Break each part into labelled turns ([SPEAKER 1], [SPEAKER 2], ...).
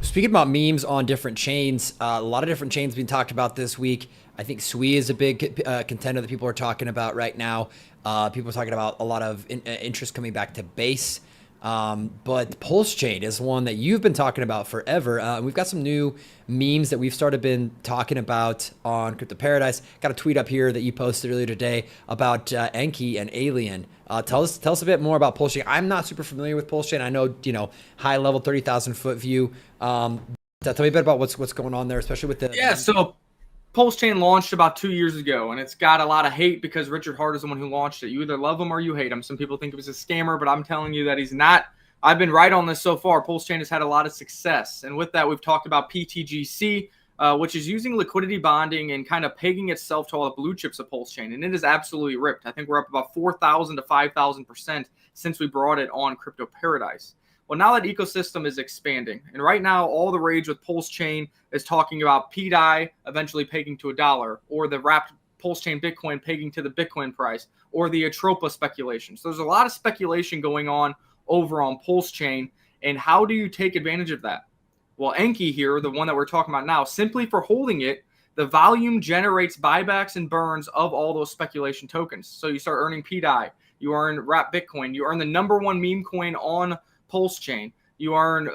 [SPEAKER 1] speaking about memes on different chains, a lot of different chains being talked about this week. I think Sui is a big contender that people are talking about right now. People are talking about a lot of interest coming back to base. But PulseChain is one that you've been talking about forever. We've got some new memes that we've started been talking about on Crypto Paradise. Got a tweet up here that you posted earlier today about ENKI and Alien. Tell us a bit more about PulseChain. I'm not super familiar with PulseChain. I know, high level 30,000 foot view. Tell me a bit about what's going on there, especially with the
[SPEAKER 2] So PulseChain launched about 2 years ago, and it's got a lot of hate because Richard Hart is the one who launched it. You either love him or you hate him. Some people think he was a scammer, but I'm telling you that he's not. I've been right on this so far. PulseChain has had a lot of success, and with that, we've talked about PTGC, which is using liquidity bonding and kind of pegging itself to all the blue chips of PulseChain, and it is absolutely ripped. I think we're up about 4,000 to 5,000% since we brought it on Crypto Paradise. Well, now that ecosystem is expanding, and right now all the rage with PulseChain is talking about PDI eventually pegging to $1, or the wrapped PulseChain Bitcoin pegging to the Bitcoin price, or the Atropa speculation. So there's a lot of speculation going on over on PulseChain, and how do you take advantage of that? Well, ENKI here, the one that we're talking about now, simply for holding it, the volume generates buybacks and burns of all those speculation tokens. So you start earning PDI, you earn wrapped Bitcoin, you earn the #1 meme coin on PulseChain, you earn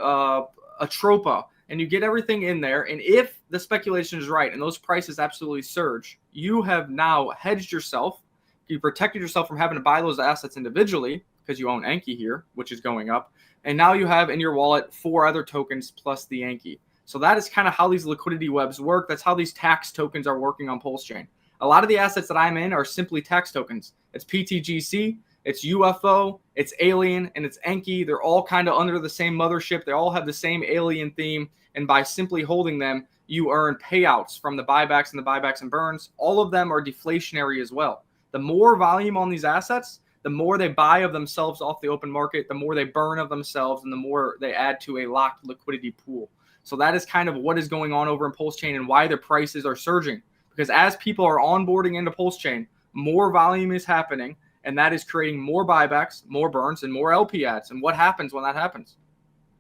[SPEAKER 2] Atropa, and you get everything in there. And if the speculation is right and those prices absolutely surge, you have now hedged yourself. You protected yourself from having to buy those assets individually because you own ENKI here, which is going up. And now you have in your wallet 4 other tokens plus the ENKI. So that is kind of how these liquidity webs work. That's how these tax tokens are working on PulseChain. A lot of the assets that I'm in are simply tax tokens. It's PTGC, it's UFO, it's Alien, and it's ENKI. They're all kind of under the same mothership. They all have the same alien theme. And by simply holding them, you earn payouts from the buybacks and burns. All of them are deflationary as well. The more volume on these assets, the more they buy of themselves off the open market, the more they burn of themselves, and the more they add to a locked liquidity pool. So that is kind of what is going on over in PulseChain and why their prices are surging. Because as people are onboarding into PulseChain, more volume is happening, and that is creating more buybacks, more burns, and more LP ads. And what happens when that happens?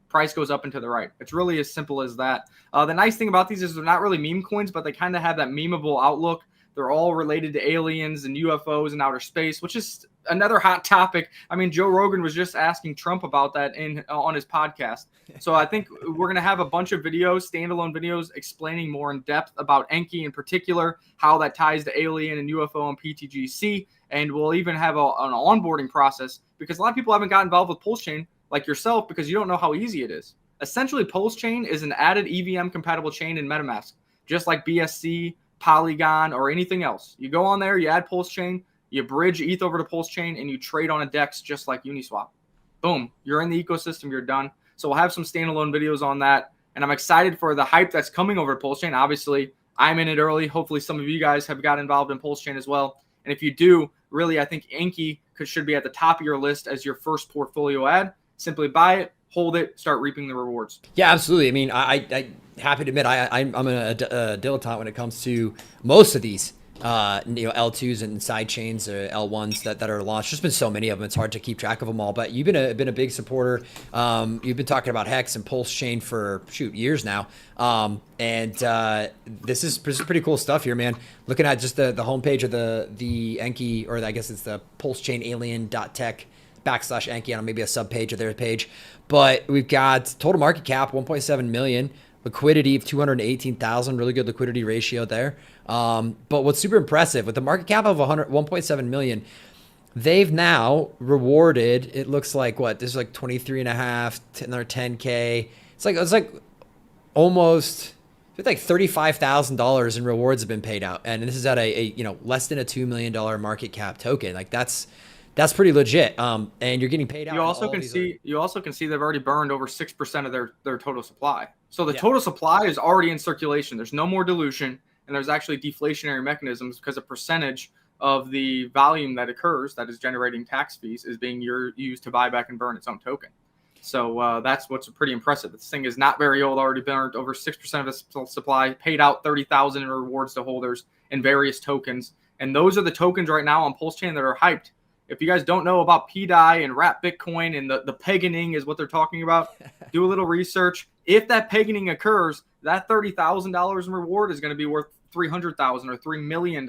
[SPEAKER 2] Price goes up and to the right. It's really as simple as that. The nice thing about these is they're not really meme coins, but they kind of have that memeable outlook. They're all related to aliens and UFOs and outer space, which is another hot topic. I mean, Joe Rogan was just asking Trump about that on his podcast. So I think we're going to have a bunch of videos, standalone videos, explaining more in depth about ENKI in particular, how that ties to alien and UFO and PTGC. And we'll even have an onboarding process, because a lot of people haven't got involved with PulseChain like yourself because you don't know how easy it is. Essentially, PulseChain is an added EVM compatible chain in MetaMask, just like BSC, Polygon, or anything else. You go on there, you add PulseChain, you bridge ETH over to PulseChain, and you trade on a DEX just like Uniswap. Boom, you're in the ecosystem, you're done. So we'll have some standalone videos on that, and I'm excited for the hype that's coming over to PulseChain. Obviously, I'm in it early. Hopefully, some of you guys have got involved in PulseChain as well. And if you do, really, I think ENKI should be at the top of your list as your first portfolio ad. Simply buy it, hold it, start reaping the rewards.
[SPEAKER 1] Yeah, absolutely. I mean, I happy to admit I'm a dilettante when it comes to most of these L2s and side chains, or L1s that are launched. There's been so many of them, it's hard to keep track of them all. But you've been a big supporter. You've been talking about Hex and PulseChain for years now. This is pretty cool stuff here, man. Looking at just the homepage of the ENKI, or I guess it's the PulseChain alien.tech/ENKI on maybe a sub page of their page. But we've got total market cap 1.7 million. Liquidity of 218,000, really good liquidity ratio there. But what's super impressive, with the market cap of 1.7 million, they've now rewarded, it looks like, what, this is like 23.5, another 10K. It's like almost, it's like $35,000 in rewards have been paid out. And this is at a less than a $2 million market cap token. Like that's pretty legit. And you're getting paid out.
[SPEAKER 2] You also can see they've already burned over 6% of their total supply. So the total supply is already in circulation. There's no more dilution, and there's actually deflationary mechanisms because a percentage of the volume that occurs that is generating tax fees is being used to buy back and burn its own token. So that's what's pretty impressive. This thing is not very old, already burned over 6% of its supply, paid out 30,000 in rewards to holders in various tokens. And those are the tokens right now on PulseChain that are hyped. If you guys don't know about PDI and wrap Bitcoin and the pegging is what they're talking about, do a little research. If that pegging occurs, that $30,000 in reward is going to be worth $300,000 or $3 million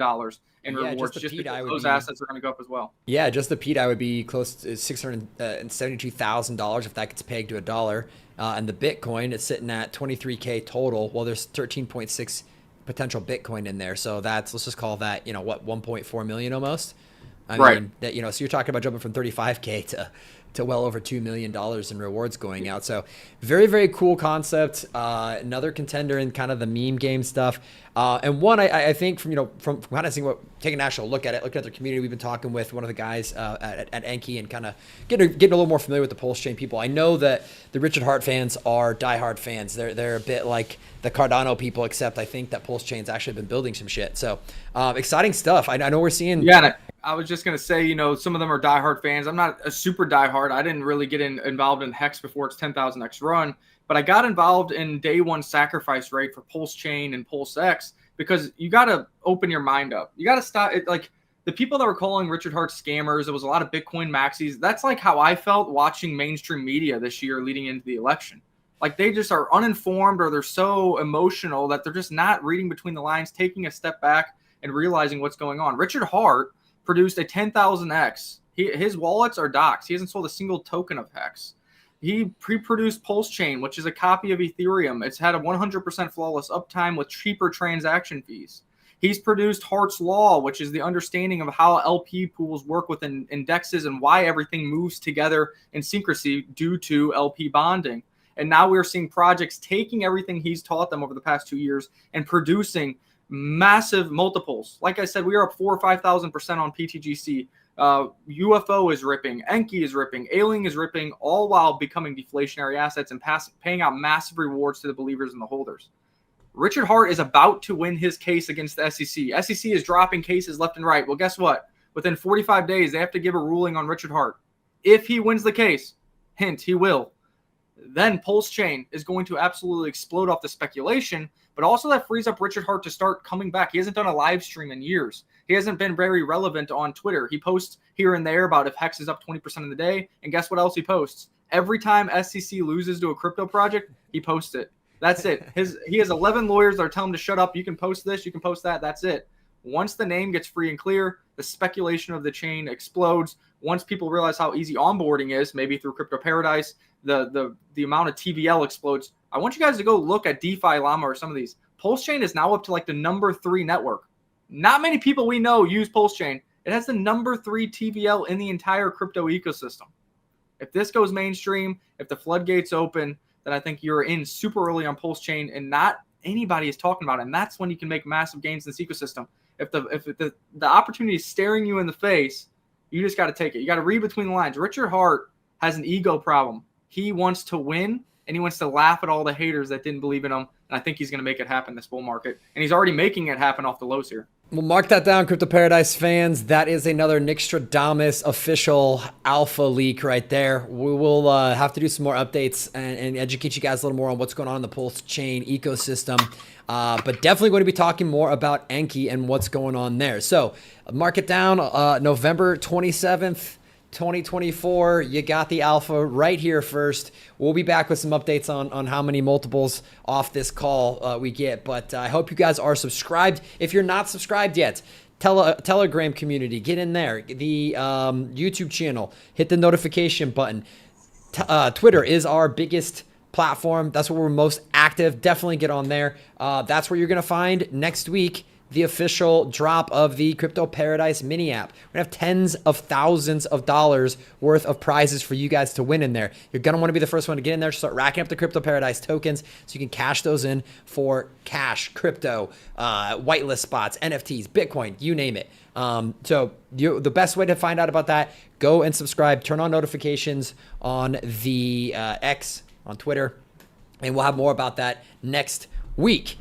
[SPEAKER 2] in rewards, just because those assets are going to go up as well.
[SPEAKER 1] Yeah, just the PTI would be close to $672,000 if that gets pegged to $1. And the Bitcoin is sitting at 23K total. Well, there's 13.6 potential Bitcoin in there. So let's just call that, 1.4 million almost. I mean, that, so you're talking about jumping from 35K to well over $2 million in rewards going out. So very, very cool concept. Another contender in kind of the meme game stuff. And one, I think from kind of seeing taking a national look at their community, we've been talking with one of the guys at ENKI and kind of getting a little more familiar with the PulseChain people. I know that the Richard Hart fans are diehard fans. They're a bit like the Cardano people, except I think that PulseChain's actually been building some shit. So exciting stuff. I know we're seeing.
[SPEAKER 2] Yeah. I was just going to say, some of them are diehard fans. I'm not a super diehard. I didn't really get involved in Hex before its 10,000X run, but I got involved in day one sacrifice rate for PulseChain and PulseX because you got to open your mind up. You got to stop it. Like the people that were calling Richard Hart scammers, it was a lot of Bitcoin maxis. That's like how I felt watching mainstream media this year leading into the election. Like they just are uninformed or they're so emotional that they're just not reading between the lines, taking a step back and realizing what's going on. Richard Hart produced a 10,000X. His wallets are doxed. He hasn't sold a single token of Hex. He pre-produced PulseChain, which is a copy of Ethereum. It's had a 100% flawless uptime with cheaper transaction fees. He's produced Hart's Law, which is the understanding of how LP pools work within indexes and why everything moves together in secrecy due to LP bonding. And now we're seeing projects taking everything he's taught them over the past 2 years and producing massive multiples. Like I said, we are up 4,000 or 5,000% on PTGC. UFO is ripping, ENKI is ripping, Ailing is ripping, all while becoming deflationary assets and paying out massive rewards to the believers and the holders. Richard Hart is about to win his case against the SEC. SEC is dropping cases left and right. Well, guess what? Within 45 days, they have to give a ruling on Richard Hart. If he wins the case, hint, he will, then PulseChain is going to absolutely explode off the speculation, but also that frees up Richard Hart to start coming back. He hasn't done a live stream in years. He hasn't been very relevant on Twitter. He posts here and there about if Hex is up 20% of the day, and guess what else he posts? Every time SEC loses to a crypto project, he posts it. That's it. He has 11 lawyers that are telling him to shut up. You can post this, you can post that. That's it. Once the name gets free and clear, the speculation of the chain explodes. Once people realize how easy onboarding is, maybe through Crypto Paradise, the amount of TVL explodes. I want you guys to go look at DeFi Llama or some of these. PulseChain is now up to like the number 3 network. Not many people we know use PulseChain. It has the number 3 TVL in the entire crypto ecosystem. If this goes mainstream, if the floodgates open, then I think you're in super early on PulseChain and not anybody is talking about it. And that's when you can make massive gains in this ecosystem. If the opportunity is staring you in the face, you just got to take it. You got to read between the lines. Richard Hart has an ego problem. He wants to win, and he wants to laugh at all the haters that didn't believe in him. And I think he's going to make it happen this bull market. And he's already making it happen off the lows here.
[SPEAKER 1] Well, mark that down, Crypto Paradise fans. That is another Nickstradamus official alpha leak right there. We will have to do some more updates and educate you guys a little more on what's going on in the PulseChain ecosystem. But definitely going to be talking more about ENKI and what's going on there. So mark it down, November 27th. 2024, you got the alpha right here first. We'll be back with some updates on how many multiples off this call we get. But I hope you guys are subscribed. If you're not subscribed yet, Telegram community, get in there. The YouTube channel, hit the notification button. Twitter is our biggest platform. That's where we're most active. Definitely get on there. That's where you're going to find next week the official drop of the Crypto Paradise mini app. We're going to have tens of thousands of dollars worth of prizes for you guys to win in there. You're going to want to be the first one to get in there, start racking up the Crypto Paradise tokens so you can cash those in for cash, crypto, whitelist spots, NFTs, Bitcoin, you name it. So the best way to find out about that, go and subscribe, turn on notifications on the X, on Twitter, and we'll have more about that next week.